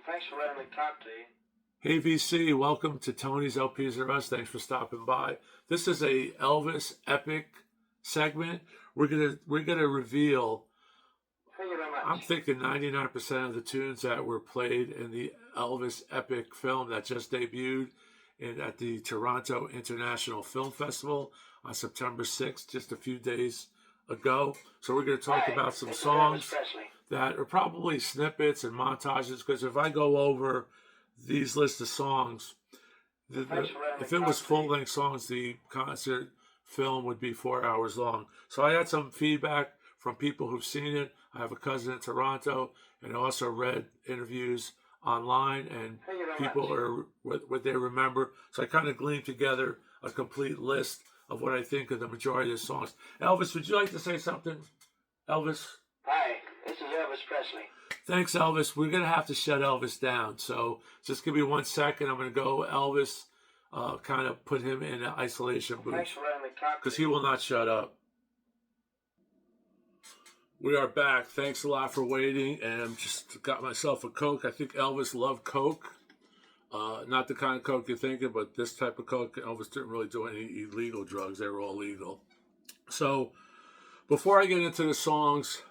Thanks for letting me talk to you. Hey VC, welcome to Tony's LPs R Us. Thanks for stopping by. This is a Elvis Epic segment. We're gonna reveal. I'm thinking 99% of the tunes that were played in the Elvis Epic film that just debuted at the Toronto International Film Festival on September 6th, just a few days ago. So we're going to talk about some songs that are probably snippets and montages, because if I go over these list of songs, if it was full-length songs, the concert film would be 4 hours long. So I had some feedback from people who've seen it. I have a cousin in Toronto, and I also read interviews online, and people are what they remember. So I kind of gleaned together a complete list of what I think of the majority of the songs. Elvis, would you like to say something? Elvis? Hi, this is Elvis Presley. Thanks, Elvis. We're going to have to shut Elvis down. So just give me 1 second. I'm going to go Elvis, kind of put him in an isolation booth. Thanks for letting me talk to you. Because he will not shut up. We are back. Thanks a lot for waiting. And just got myself a Coke. I think Elvis loved Coke. Not the kind of Coke you're thinking, but this type of Coke. Elvis didn't really do any illegal drugs. They were all legal. So before I get into the songs,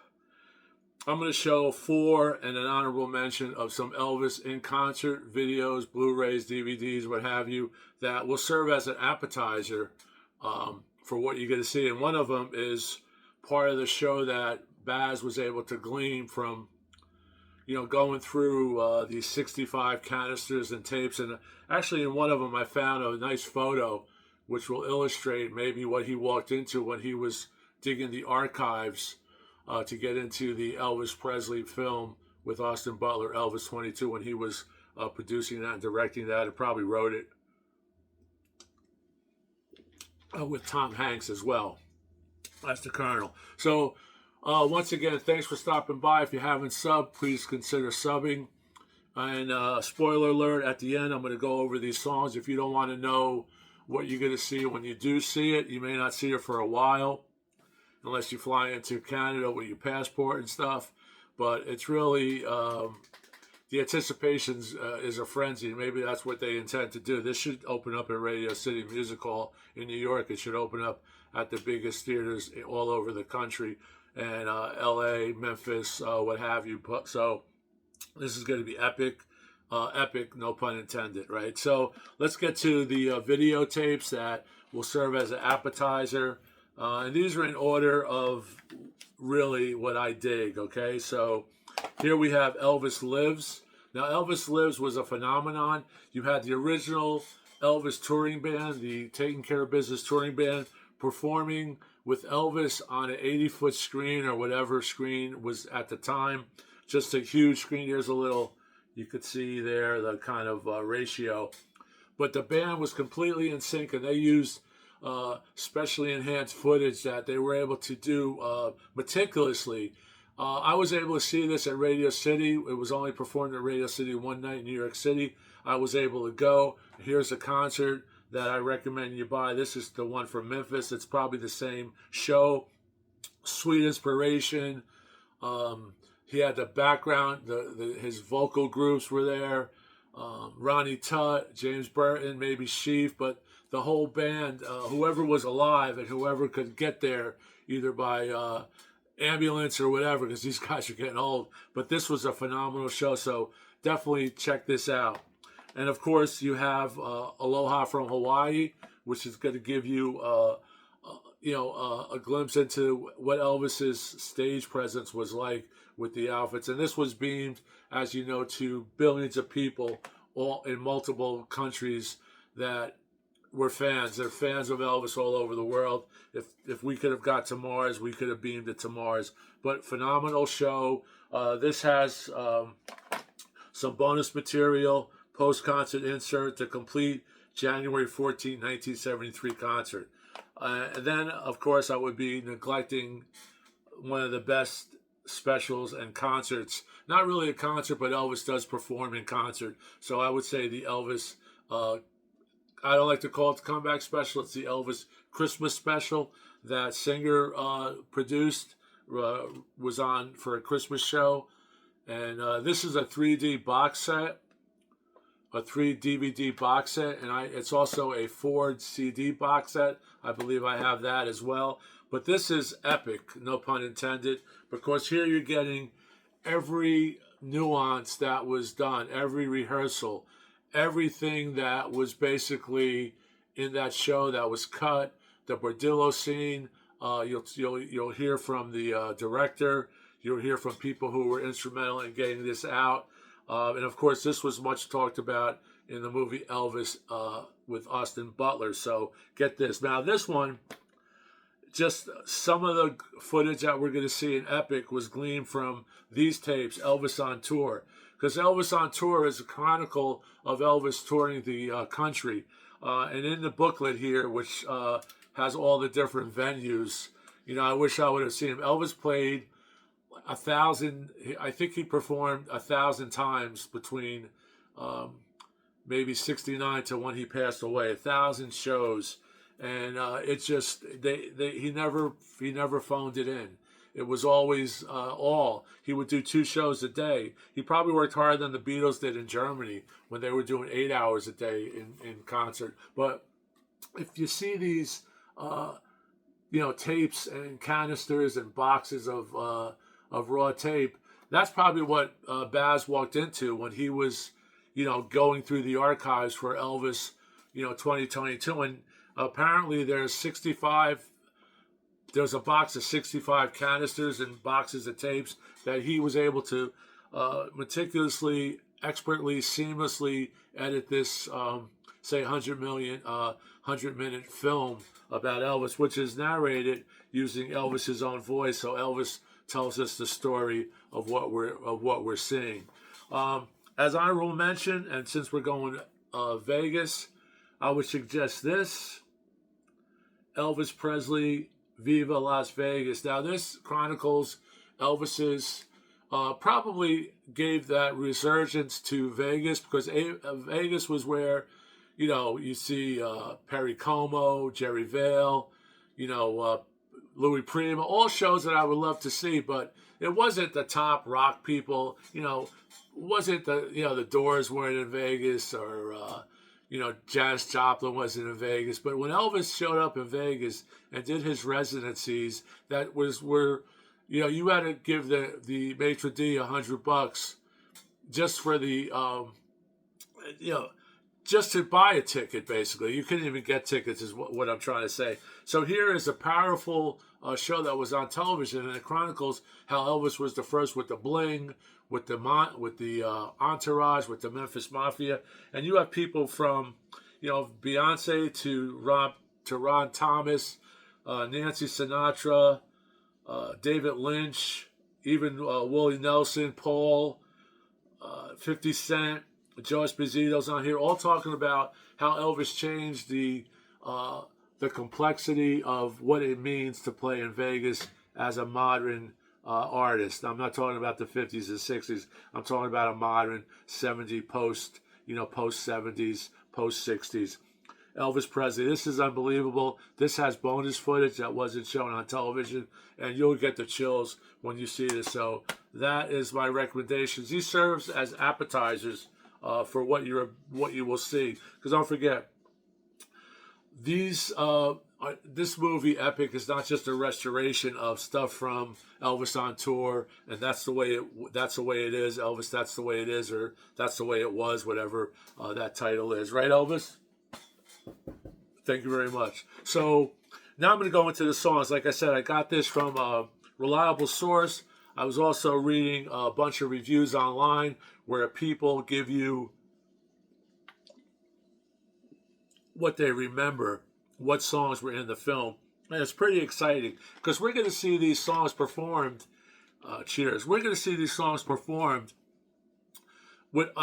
I'm going to show 4 and an honorable mention of some Elvis in-concert videos, Blu-rays, DVDs, what have you, that will serve as an appetizer for what you're going to see. And one of them is part of the show that Baz was able to glean from, going through these 65 canisters and tapes. And actually in one of them I found a nice photo which will illustrate maybe what he walked into when he was digging the archives to get into the Elvis Presley film with Austin Butler, Elvis 22, when he was producing that and directing that, and probably wrote it with Tom Hanks as well. That's the Colonel. So once again, thanks for stopping by. If you haven't subbed, please consider subbing. And spoiler alert, at the end, I'm going to go over these songs. If you don't want to know what you're going to see when you do see it, you may not see it for a while, unless you fly into Canada with your passport and stuff. But it's really, the anticipation is a frenzy. Maybe that's what they intend to do. This should open up at Radio City Music Hall in New York. It should open up at the biggest theaters all over the country, and LA, Memphis, what have you. So this is going to be epic. Epic, no pun intended, right? So let's get to the videotapes that will serve as an appetizer. And these are in order of really what I dig, okay? So here we have Elvis Lives. Now, Elvis Lives was a phenomenon. You had the original Elvis touring band, the Taking Care of Business touring band, performing with Elvis on an 80-foot screen or whatever screen was at the time. Just a huge screen. Here's a little, you could see there the kind of ratio. But the band was completely in sync, and they used specially enhanced footage that they were able to do meticulously. I was able to see this at Radio City. It was only performed at Radio City one night in New York City. I was able to go. Here's a concert that I recommend you buy. This is the one from Memphis. It's probably the same show. Sweet inspiration. He had the background. His vocal groups were there. Ronnie Tutt, James Burton, maybe Sheaf, but the whole band, whoever was alive and whoever could get there, either by ambulance or whatever, because these guys are getting old. But this was a phenomenal show, so definitely check this out. And of course, you have Aloha from Hawaii, which is going to give you, a glimpse into what Elvis's stage presence was like with the outfits. And this was beamed, as you know, to billions of people all in multiple countries that were fans. They're fans of Elvis all over the world. If we could have got to Mars, we could have beamed it to Mars. But phenomenal show. This has some bonus material, post-concert insert to complete January 14, 1973 concert. And then, of course, I would be neglecting one of the best specials and concerts. Not really a concert, but Elvis does perform in concert. So I would say the Elvis, I don't like to call it the comeback special. It's the Elvis Christmas special that Singer produced, was on for a Christmas show. And this is a 3D box set, a 3 DVD box set, and it's also a 4 CD box set. I believe I have that as well. But this is epic, no pun intended, because here you're getting every nuance that was done, every rehearsal, everything that was basically in that show that was cut. The Bordillo scene, you'll hear from the director. You'll hear from people who were instrumental in getting this out. And of course, this was much talked about in the movie Elvis with Austin Butler. So get this. Now, this one, just some of the footage that we're going to see in Epic was gleaned from these tapes, Elvis on Tour. Because Elvis on Tour is a chronicle of Elvis touring the country. And in the booklet here, which has all the different venues, I wish I would have seen him. Elvis played 1,000, I think he performed 1,000 times between maybe 69 to when he passed away. 1,000 shows. And it just he never phoned it in. It was always all. He would do 2 shows a day. He probably worked harder than the Beatles did in Germany when they were doing 8 hours a day in concert. But if you see these, tapes and canisters and boxes of raw tape, that's probably what Baz walked into when he was, going through the archives for Elvis, 2022. And apparently there's a box of 65 canisters and boxes of tapes that he was able to meticulously, expertly, seamlessly edit this, 100-minute film about Elvis, which is narrated using Elvis's own voice. So Elvis tells us the story of what we're seeing. As I will mention, and since we're going Vegas, I would suggest this: Elvis Presley, Viva Las Vegas. Now, this chronicles Elvis's, probably gave that resurgence to Vegas, because Vegas was where, you see Perry Como, Jerry Vale, Louis Prima, all shows that I would love to see, but it wasn't the top rock people, wasn't the Doors weren't in Vegas, or, Janis Joplin wasn't in Vegas. But when Elvis showed up in Vegas and did his residencies, that was where, you had to give the maitre d' $100 just for the, just to buy a ticket, basically. You couldn't even get tickets, is what I'm trying to say. So here is a powerful show that was on television, and it chronicles how Elvis was the first with the bling, with the entourage, with the Memphis Mafia. And you have people from, Beyonce to Ron Thomas, Nancy Sinatra, David Lynch, even Willie Nelson, Paul, 50 Cent, Joe Esposito's on here, all talking about how Elvis changed the complexity of what it means to play in Vegas as a modern artist. I'm not talking about the 50s and 60s. I'm talking about a modern 70s post 70s, post 60s. Elvis Presley. This is unbelievable. This has bonus footage that wasn't shown on television, and you'll get the chills when you see this. So that is my recommendations. These serves as appetizers for what you will see. Because don't forget, this movie Epic is not just a restoration of stuff from Elvis on Tour, and that's the way it is. Elvis, that's the way it is, or that's the way it was, whatever that title is. Right, Elvis? Thank you very much. So now I'm going to go into the songs. Like I said, I got this from a reliable source. I was also reading a bunch of reviews online where people give you what they remember, what songs were in the film. And it's pretty exciting because we're going to see these songs performed. Cheers. We're going to see these songs performed with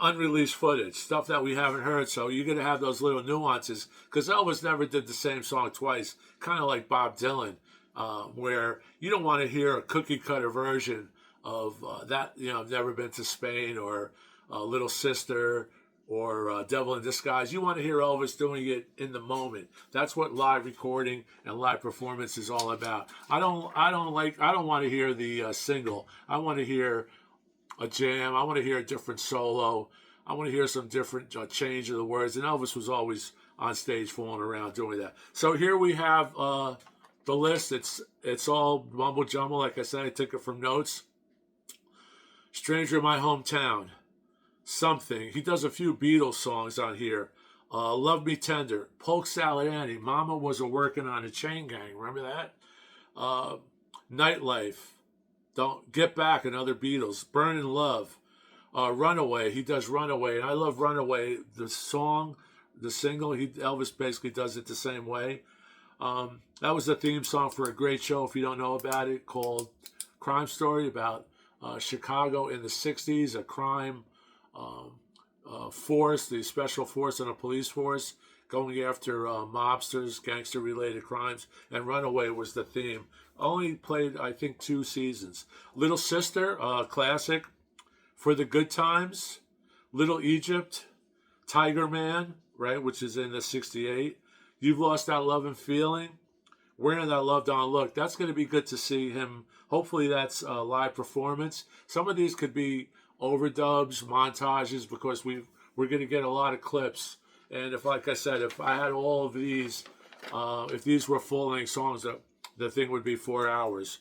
unreleased footage, stuff that we haven't heard. So you're going to have those little nuances, because Elvis never did the same song twice, kind of like Bob Dylan, where you don't want to hear a cookie cutter version of that, I've Never Been to Spain, or Little Sister, or Devil in Disguise. You want to hear Elvis doing it in the moment. That's what live recording and live performance is all about. I don't want to hear the single. I want to hear a jam. I want to hear a different solo. I want to hear some different change of the words. And Elvis was always on stage fooling around doing that. So here we have the list. It's all mumble jumble. Like I said, I took it from notes. Stranger in My Hometown. Something. He does a few Beatles songs on here. Love Me Tender. Polk Salad Annie. Mama wasn't working on a chain gang. Remember that? Nightlife. Don't Get Back. Another Beatles. Burning Love. Runaway. He does Runaway. And I love Runaway. The song, the single, Elvis basically does it the same way. That was the theme song for a great show, if you don't know about it, called Crime Story, about Chicago in the 60s, a crime force, the special force and a police force going after mobsters, gangster-related crimes, and Runaway was the theme. Only played, I think, 2 seasons. Little Sister, classic. For the Good Times, Little Egypt, Tiger Man, right, which is in the 68. You've Lost That Love and Feeling, Wearing That Love Don't Look. That's going to be good to see him. Hopefully that's a live performance. Some of these could be overdubs, montages, because we're going to get a lot of clips. And if, like I said, if I had all of these, if these were full-length songs, the thing would be 4 hours.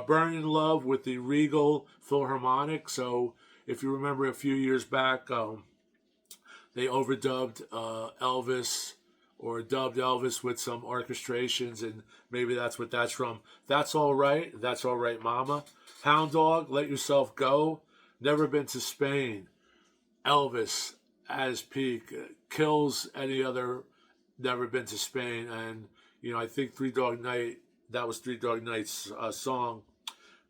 Burning Love with the Regal Philharmonic. So if you remember a few years back, they overdubbed Elvis, or dubbed Elvis with some orchestrations, and maybe that's what that's from. That's All Right. That's All Right, Mama. Hound Dog, Let Yourself Go. Never Been to Spain. Elvis at his peak kills any other Never Been to Spain. And, you know, I think Three Dog Night, that was Three Dog Night's song.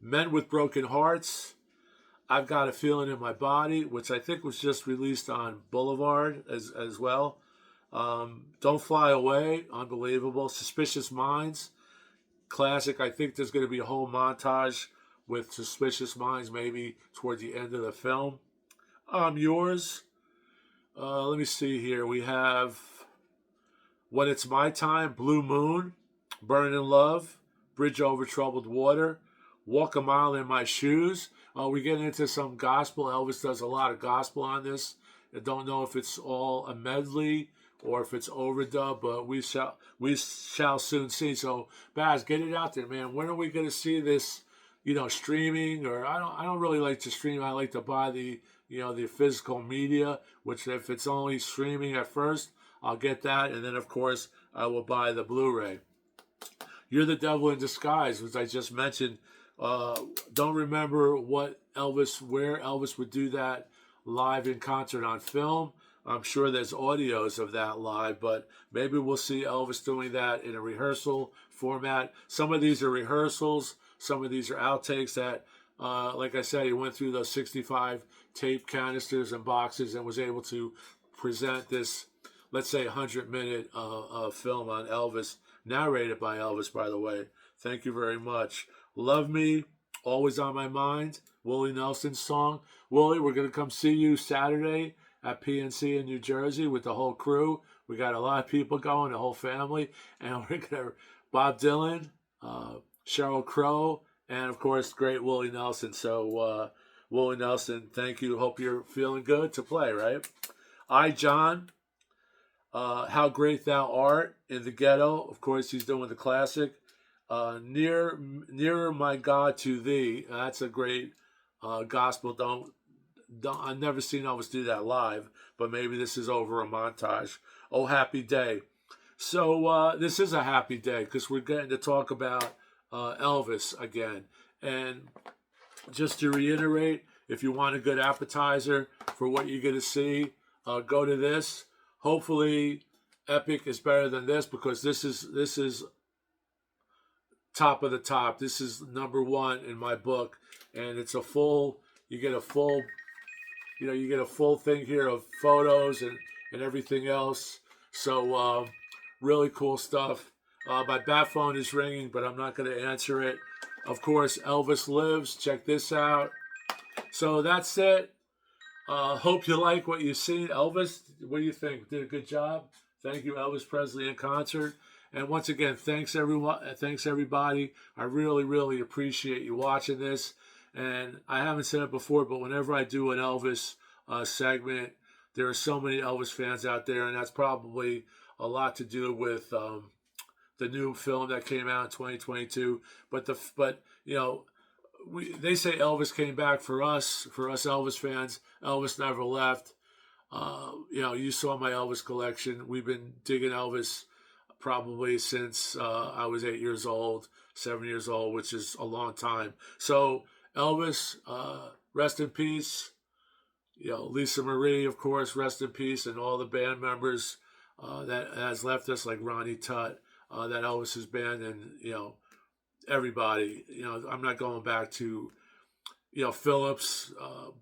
Men with Broken Hearts. I've Got a Feeling in My Body, which I think was just released on Boulevard as well. Don't Fly Away, unbelievable. Suspicious Minds, classic. I think there's going to be a whole montage with Suspicious Minds maybe toward the end of the film. Yours. Let me see here. We have When It's My Time, Blue Moon, Burning Love, Bridge Over Troubled Water, Walk a Mile in My Shoes. We get into some gospel. Elvis does a lot of gospel on this. I don't know if it's all a medley or if it's overdub, but we shall soon see. So, Baz, get it out there, man. When are we going to see this? You know, streaming, or I don't really like to stream. I like to buy the physical media. Which if it's only streaming at first, I'll get that, and then of course I will buy the Blu-ray. You're the Devil in Disguise, which I just mentioned. Don't remember where Elvis would do that live in concert on film. I'm sure there's audios of that live, but maybe we'll see Elvis doing that in a rehearsal format. Some of these are rehearsals. Some of these are outtakes that, like I said, he went through those 65 tape canisters and boxes and was able to present this, let's say, 100-minute film on Elvis, narrated by Elvis, by the way. Thank you very much. Love Me, Always on My Mind, Willie Nelson's song. Willie, we're going to come see you Saturday at PNC in New Jersey with the whole crew. We got a lot of people going, the whole family. And we're going to, Bob Dylan, Sheryl Crow, and of course, great Willie Nelson. So, Willie Nelson, thank you. Hope you're feeling good to play, right? John, How Great Thou Art, In the Ghetto. Of course, he's doing the classic. Nearer My God to Thee. That's a great gospel. I've never seen Elvis do that live, but maybe this is over a montage. Oh, Happy Day. So this is a happy day because we're getting to talk about Elvis again. And just to reiterate, if you want a good appetizer for what you're going to see, go to this. Hopefully, Epic is better than this because this is top of the top. This is number one in my book, and it's a full. You get a full thing here of photos and everything else. So really cool stuff. My bat phone is ringing, but I'm not going to answer it. Of course, Elvis Lives. Check this out. So that's it. Hope you like what you've seen. Elvis, what do you think? Did a good job. Thank you, Elvis Presley in concert. And once again, thanks everyone. Thanks everybody. I really, really appreciate you watching this. And I haven't said it before, but whenever I do an Elvis segment, there are so many Elvis fans out there, and that's probably a lot to do with the new film that came out in 2022. But you know, they say Elvis came back for us Elvis fans. Elvis never left. You know, you saw my Elvis collection. We've been digging Elvis probably since I was 8 years old, 7 years old, which is a long time. So Elvis, rest in peace. You know, Lisa Marie, of course, rest in peace, and all the band members that has left us, like Ronnie Tutt, that Elvis's band, and you know, everybody. You know, I'm not going back to, you know, Phillips,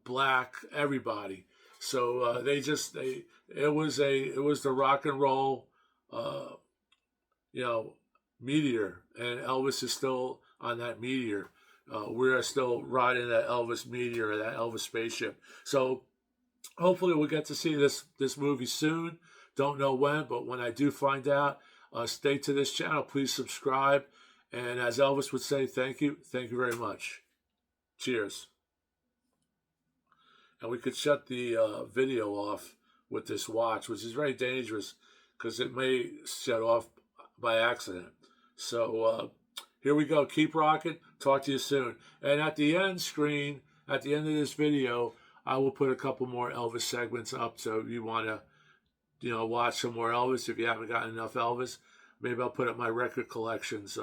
Black, everybody. So it was the rock and roll, you know, meteor, and Elvis is still on that meteor. We're still riding that Elvis meteor, that Elvis spaceship. So hopefully we'll get to see this movie soon. Don't know when, but when I do find out, stay to this channel. Please subscribe. And as Elvis would say, thank you. Thank you very much. Cheers. And we could shut the video off with this watch, which is very dangerous because it may shut off by accident. So here we go. Keep rocking. Talk to you soon. And at the end screen, at the end of this video, I will put a couple more Elvis segments up. So if you want to, you know, watch some more Elvis, if you haven't gotten enough Elvis, maybe I'll put up my record collections,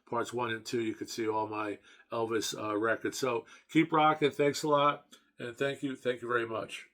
parts 1 and 2. You can see all my Elvis records. So keep rocking. Thanks a lot. And thank you very much.